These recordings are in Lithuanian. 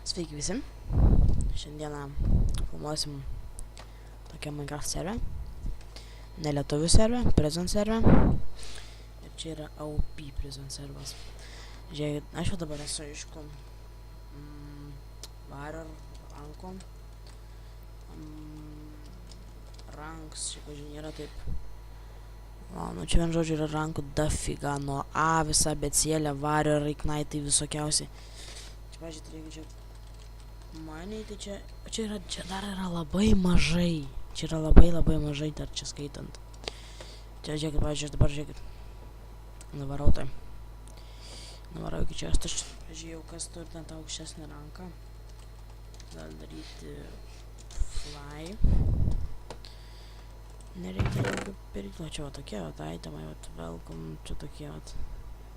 Sveiki visi. Šiandieną filmuosim tokią Minecraft serverę. Ne lietuvių serverę, prison serverę. Ir čia yra AOP prison serveras. Žiūrėkit, aš jau dabar esu aišku Warrior ranko. Ranks, šiaip pažiūrėjau, yra taip. Nu čia vien žodžiu yra rankų dafiga, nuo A visa abėcėlė, Warrior, Ignite visokiausiai. Čia pažiūrėt, reikia čia maniai, tai čia dar yra labai mažai. Čia yra labai mažai dar čia skaitant. Čia žiūrėkit, pavyzdžiui, aš dabar žiūrėkit. Nuvarau tai. Nuvarau iki čia, aš žiūrėjau, kas turi ten tą aukštesnį ranką. Gal daryti fly. Nereikia daugiau pirkti, o čia va tokie, va itemai, va welcome, čia tokie, va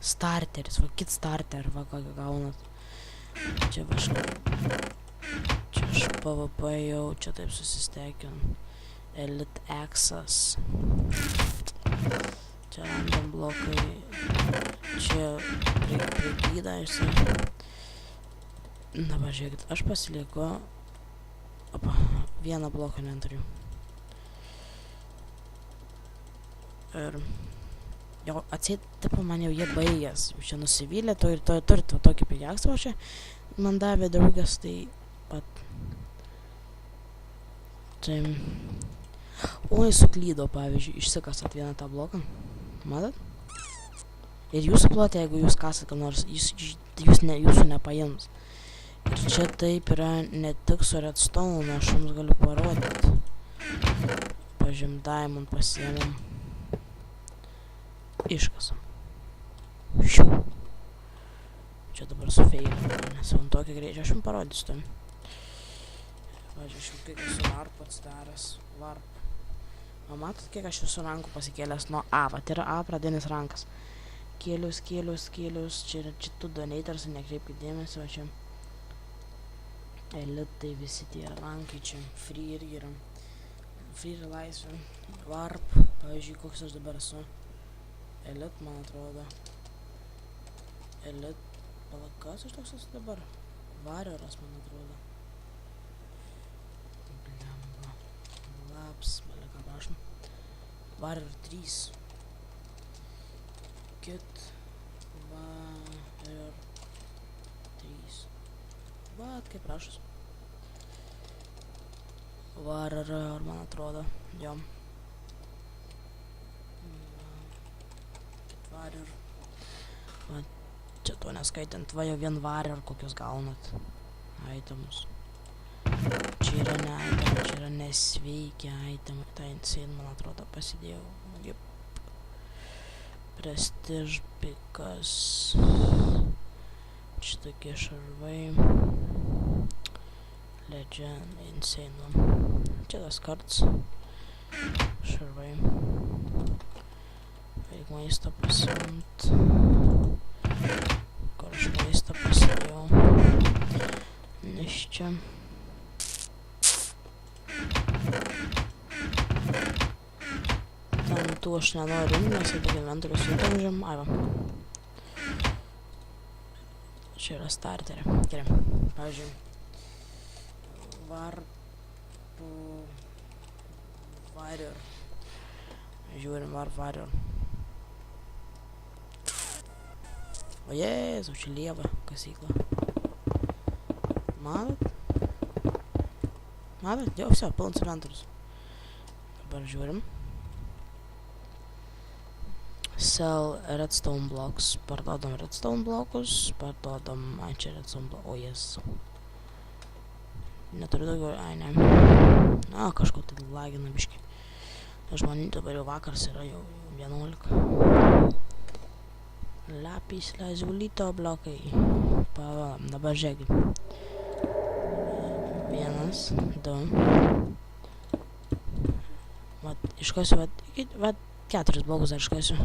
starteris, va kit starter, va ką gaunat. Čia kažkaip, čia aš PvP jau, čia taip susistekinu. Elite Access. Čia random blokai, čia prigyda, dabar žiūrėkit, aš pasilieku, vieną bloką neturiu. Ir jau atseit, tipo, man jau jie baigęs, jau čia nusivylė, to ir turit va tokį pigiaksą, o čia man davė draugas, tai pat. Tai. Oi, suklydau, pavyzdžiui, išsikasat vieną tą bloką, matot? Ir jūsų plotė, jeigu jūs kasat, ką nors, jūsų nepaims. Ir čia taip yra ne tik su redstone, aš jums galiu parodyti. Pažiūrėjom, diamond pasiėmėm. Iškasam. Šiu. Čia dabar su feilinu, nes man tokį greičią aš jums parodysiu tam. Pavyzdžiui, aš jau kiek esu varp atsidaręs. Varp. O matot, kiek aš esu rankų pasikėlęs nuo A. Va, tai yra A pradinis rankas. Kėlius. Čia tų donators, nekreipkit dėmesio, čia. Elitai visi tie rankai čia. Free irgi yra. Free yra laisvė. Varp. Pavyzdžiui, koks aš dabar esu. Elite, man atrodo. Elite. Palakas aš toks esu dabar. Warrioras, man atrodo. Blemba. Laps. Balika, prašom. Warrior 3. Kit. Warrior 3. Vat, kaip prašus. Warrior, man atrodo. Jo. Warrior. Va, čia to neskaitant, va jau vien Warrior kokius gaunat itemus. Čia yra ne itemai, čia yra nesveiki itemai. Ta insane, man atrodo, pasidėjau. Jep. Prestige pikas. Čia tokie šarvai. Legend, insane. Čia tas karts. Šarvai. Reik maistą pasiimt. Kur aš maistą pasidėjau. Nes čia. Ten tų aš nenoriu, nes jau tik inventorius įdaužėm. Ai va. Čia yra starterė. Gerai. Pavyzdžiui. Warrior. Žiūrim Warrior. O jėzau, čia lieva kasykla. Matot? Matot? Jau, viso, pilnas inventorius. Dabar žiūrim. Sell redstone blocks. Parduodam redstone blokus. Parduodam, čia redstone blokus. O jėzau. Neturiu daugiau, ne. Na, kažko tai lagina biškai. Aš manau, dabar jau vakars yra jau 11. Lapis lazulito blokai. Pavalam, dabar žiūrėkit. 1, 2. Vat, iškasiu, vat 4 blokus dar iškasiu.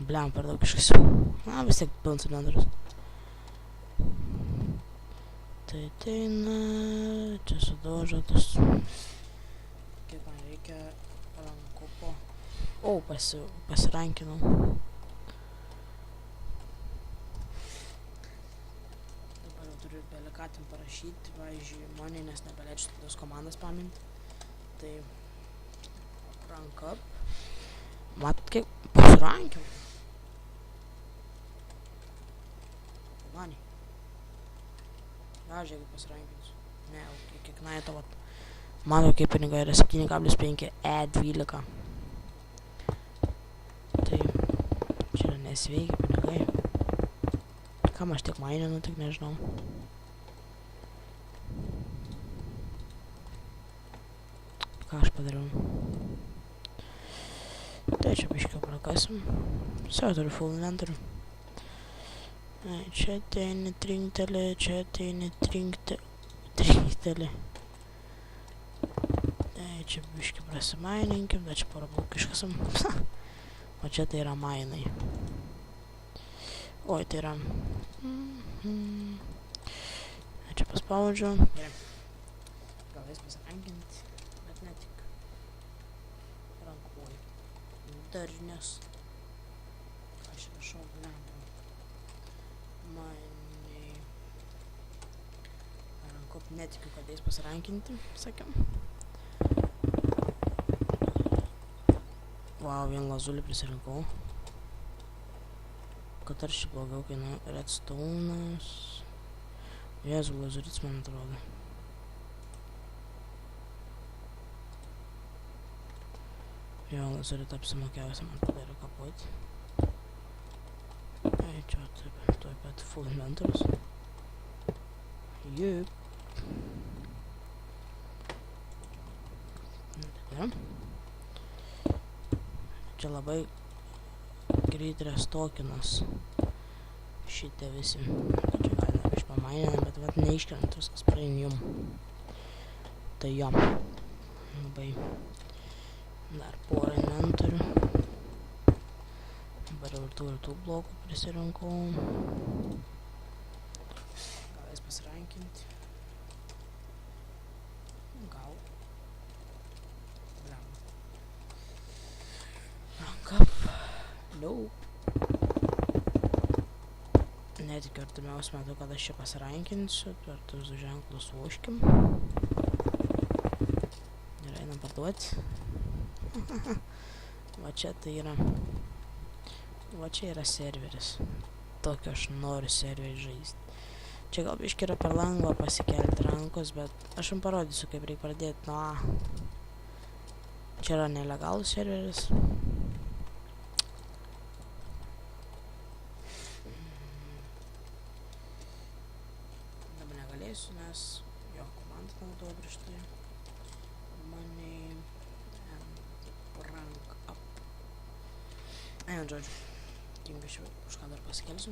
Bliam, per daug iškasiu. Na, vis tiek pilnas inventorius. Tai ateina, čia sudaužotas. Kiek man reikia rankupo. O, pasirankinau. beliką ten parašyti, pavyzdžiui, money, nes nebeleidžiu tos komandas paminti. Tai rank up. Matot, kiek pasirankiau. Money. Gal, jeigu pasirankinsiu. Ne, kiekvienai to vat. Mano kaip pinigai yra 7,5 E12. Tai čia yra nesveiki pinigai. Kam aš tiek maininu, tik nežinau. Ką aš padariau? Tai čia biškiau prakasim. Sau turiu full inventorių. Čia ateini trinkteli, čia ateini trinkteli. Tai čia biškiau prasimaininkim, bet čia porą blokų iškasam. O čia tai yra mainai. Oi, tai yra... Čia paspaudžiu. Gerai. Gal jas pasirankinti, bet ne tik. Rankuoju. Dažnės. Aš rašau, blemba. Maniai. Rankuop netikiu, kad jas pasirankinti, sakiau. Wow, vien lazulį prisirinkau. Kad ar šį blogiau kainuoja redstone'as. Jėzų, lazurits man atrodo. Jo, lazurit apsimokėjusi man padarė kapuoti. Ai, čia tuoj pat full inventorius. Jup. Tada. Čia labai greit restokinas. Šitie visi. Čia galime išpamaininam, bet vat neiškrent viskas praein. Tai jo. Labai. Dar porą inventorių. Dabar ir tų blokų prisirinkau. Gal jas pasirankinti. Gal. Blam. Rank up. Nope. Netikiu artimiausiu metu, kad aš čia pasirankinsiu. Per tuos du ženklus voškim. Ir einam parduoti. Va čia tai yra. Va čia yra serveris. Tokio aš noriu serverį žaisti. Čia gal biški yra per lengva pasikelti rankos, bet aš jums parodysiu, kaip reikia pradėti nuo A. Čia yra nelegalus serveris. Dabar negalėsiu, nes jo komandą naudoju prieš tai. Money and rank up. Einam, žodžiu. Tingiu už ką dar pasikelsiu.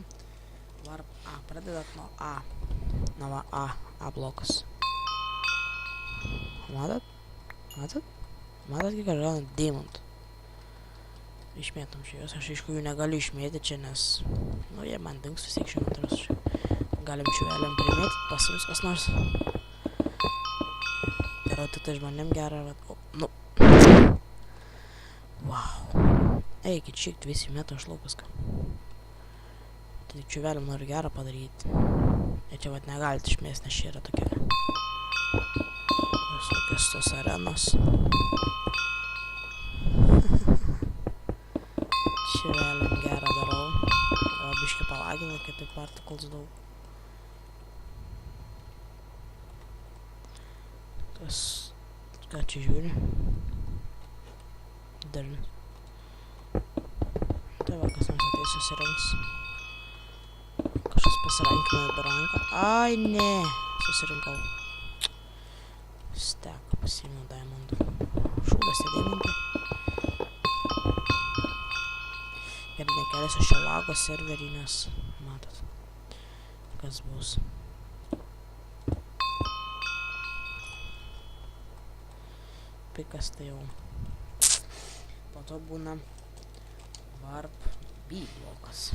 Varp A. Pradedat nuo A. Na va, A blokas. Matot? Matot? Matot, kiek aš gaunu diamond. Išmėtam šios. Aš aišku jų negaliu išmėti čia, nes... Nu, jie man dings vis tiek šiuo metu. Galim šiueliam primėti, pasims kas nors. Geroti tai žmonėm gerą, bet... Nu. Wow. Eikit šikt visi meta aš laukas ką. Tai čiuveliam noriu gerą padaryti. Ir čia vat negalite išmėsti, nes čia yra tokia... Visokios tos arenos. Čiuveliam gerą darau. O biškį palaginu, kad taip particles daug. Kas... Ką čia žiūri? Darnis. Tai va, kas nors ateis susirinks. Kažkas pasirankino į baranką. Ai, ne! Susirinkau. Steka, pasiėmiau diamondų. Šūdas tie diamondai. Ir nekelėsiu šio lago serverį, nes matot, kas bus. Pikas tai jau. Po to būna Warp B blokas.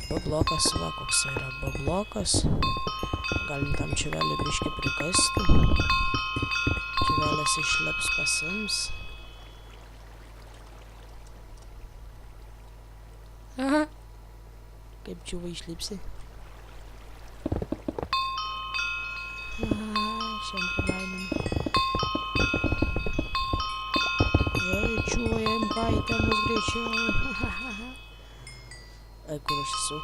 B blokas, va koks yra B blokas. Galim tam čiuvelį biškį prikasti. Čiuvelis išlips pasims. Aha. Kaip čiuva išlipsi? Siempre bailan. Чуем, кайтamos greičiau. Ai, kur aš esu?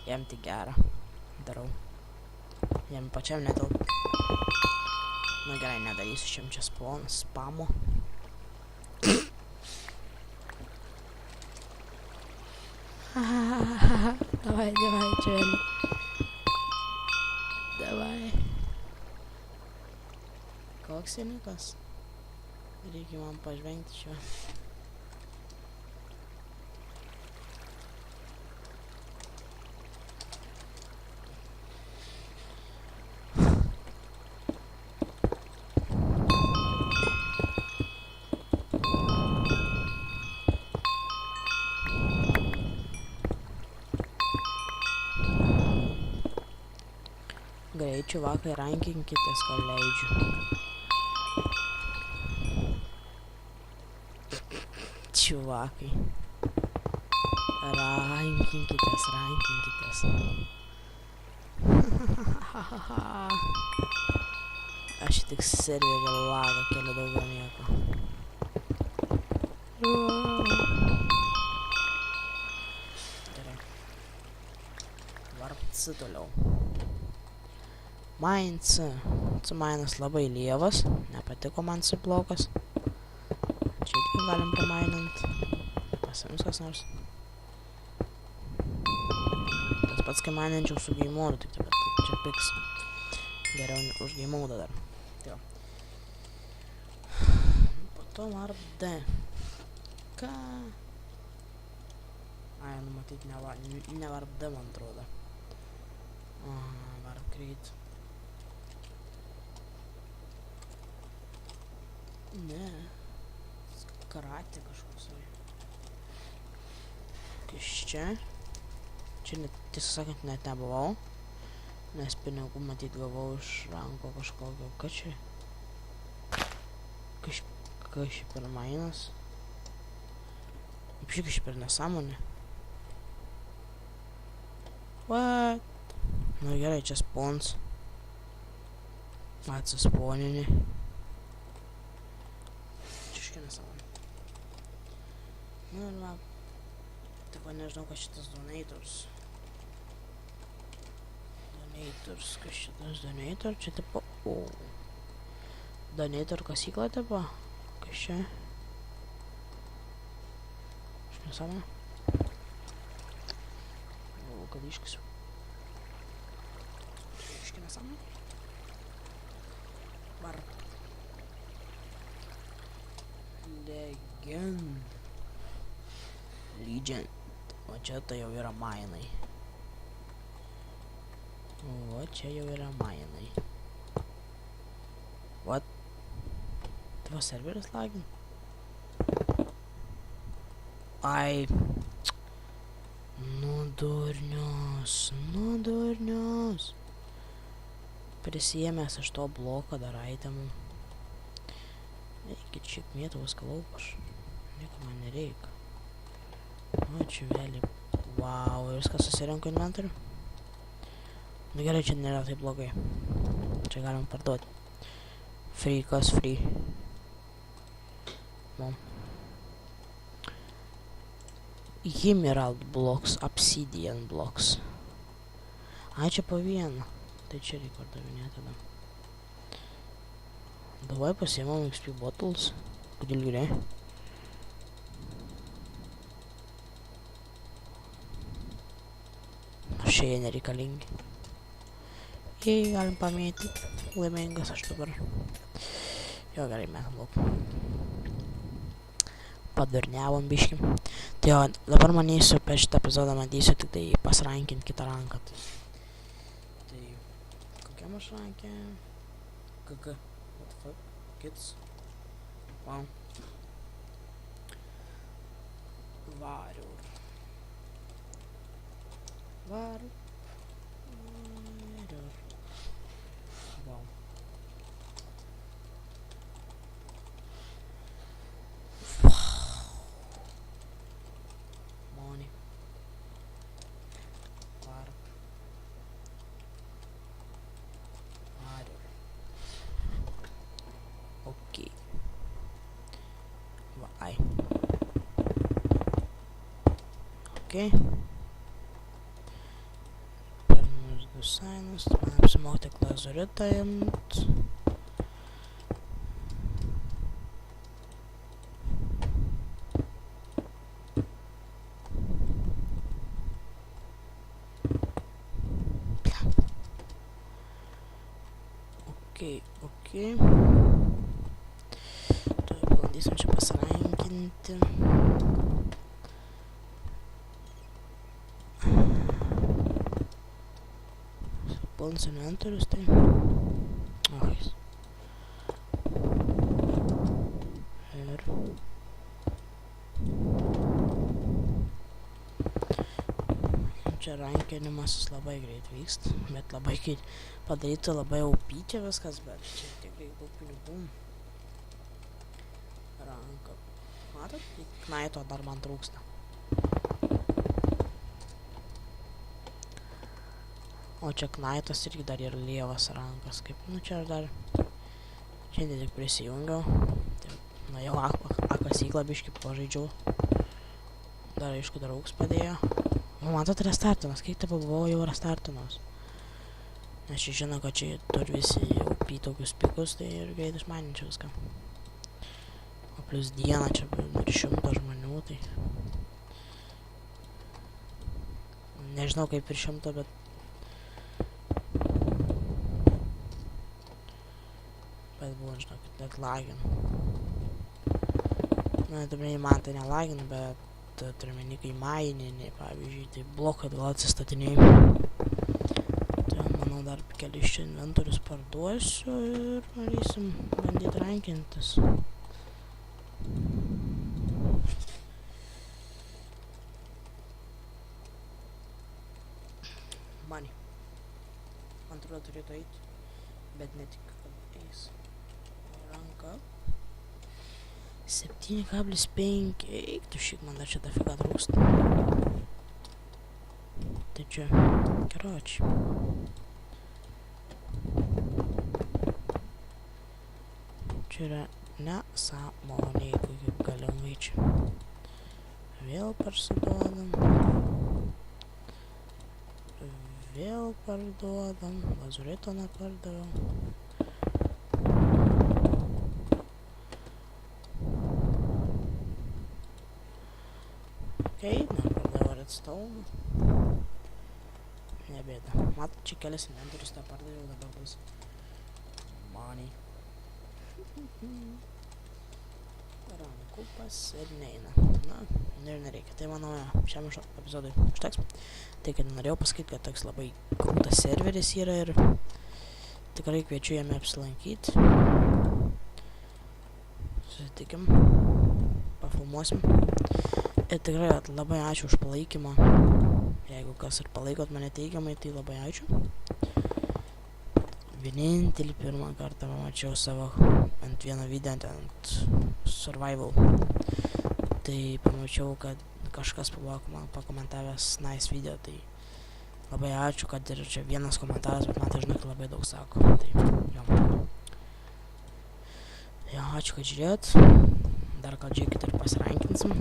Jam tik gera. Darau. Jam pačiam nedaug. Nu gerai, nedarysiu šiam čia spamo. Давай, Джелли. Давай. Koks seniukas? Reikia man pažvengti čia. Gerai, čiuvakai, rankinkitės, kol leidžiu. Čiuvakai. Rankinkitės. Aš tik serverį lagą keliu daugiau nieko. Gerai. Varpci toliau. Mainc. Mainas labai lievas. Nepatiko man blokas. Čia irgi galim pramainant. Pasims kas nors. Tas pats, kai mainančiau su game modu, tik taip, čia piks. Geriau už game modą dar. Tai po to varp D. Ką? Ai, nu matyt, ne varp D, man atrodo. Varp greit. Ne. Karatė kažkoks. Iš čia. Čia net, tiesą sakant, net nebuvau. Nes pinigų matyt gavau iš ranko kažkokio. Ką čia? Kas čia per mainas? Kas čia per nesąmonė? What? Nu gerai, čia spons. Atsisponinį. Nu ir va, tik va nežinau, kas šitas donators. Kas šitas donator? Čia tipo, donator kasykla tipo? Kas čia? Aš nesąmonė. Kad iškasiu. Iški nesąmonė. Varp. Legend. O čia tai jau yra mainai. What? Tavo serveris lagin? Ai. Nudurnios. Prisijėmęs iš to bloko dar itemų. Reikia šiek mėtavos kalaupaš. Nieko man nereikia. O čia vėlį. Wow, viską susirenku inventorių. Nu gerai, čia nėra taip blogai. Čia galim parduoti. Free, kas free? Emerald blocks, obsidian blocks. Ai, čia po vieną. Tai čia reikia pardavinėti tada. Davai pasiėmam XP bottles. Kodėl gerai? Šie nereikalingi. Jei galim pamėti. Laimingas aš dabar. Jo, gerai, metam lauk. Padurniavom biškim. Tai jo, dabar manysiu, per šitą epizodą matysiu tik tai pasrankint kitą ranką. Tai kokia aš rankė? KK. What the fuck? Kids. Wow. Varur. Wow. Ai. Ok. Pirmus 2 sainus. Man apsimokti lazuritą imt. Ok. Tuoj pabandysim čia pasirankinti. Pilnas inventorius, tai... Ojais. Ir... Čia rankinimasis labai greit vyksta, bet labai padaryti labai aupyčia viskas, bet čia tikrai daug pinigų. Ranka. Matot, knaito dar man trūksta. O čia knaitas irgi dar ir lievas rankas, kaip, nu čia aš dar šiandien tik prisijungiau. Tai, nuėjau akasyklą biškį pažaidžiau. Dar aišku draugs padėjo. O matot restartinas, kiek tai buvau jau restartinas. Nes čia žino, kad čia turi visi jau tokius pikus, tai ir greit išmaninčiau viską. O plus dieną čia ir 100 žmonių, tai... Nežinau kaip ir 100, bet... Bet buvo, žinokit, net laginu. Na, dabar man tai nelaginu, bet... Turiu meni, kai mainini, pavyzdžiui, tai bloką atgal atsistatinėjau. Tai manau dar kelis čia inventorius parduosiu ir varysim bandyti rankintis. Money. Man atrodo turėtų eiti, bet netikiu, kad eis. Ranka. 7,5. Eik tu šik, man dar čia dafiga trūksta. Tai čia, karoči. Čia yra nesąmonė, kokiu galimai čia. Vėl parsiduodam. Vėl parduodam. Lazurito nepardaviau. Nepardavau redstone. Nebėda. Matot, čia kelias inventorius tą pardaviau, dabar bus money. Rankupas ir neina. Na, ir nereikia. Tai manau, šiam epizodui užteks. Tai, kad norėjau pasakyti, kad toks labai krūtas serveris yra ir tikrai kviečiu jame apsilankyti. Susitikim. Pafilmuosim. Ir tikrai labai ačiū už palaikymą. Jeigu kas ir palaikot mane teigiamai, tai labai ačiū. Vienintelį pirmą kartą pamačiau savo ant vieno video, ant survival. Tai pamačiau, kad kažkas buvo man pakomentavęs nice video, tai labai ačiū, kad ir čia vienas komentaras, bet man tai žinok labai daug sako. Tai jo, ačiū, kad žiūrėjot. Dar gal žiūrėkit ir pasirankinsim.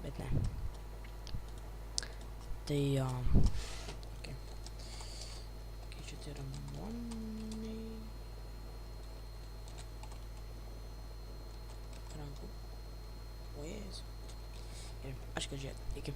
Bet ne. Tai okay. Čia tai yra money. Rankų. O jėzus. Ir aš kad žiūrėt. Iki.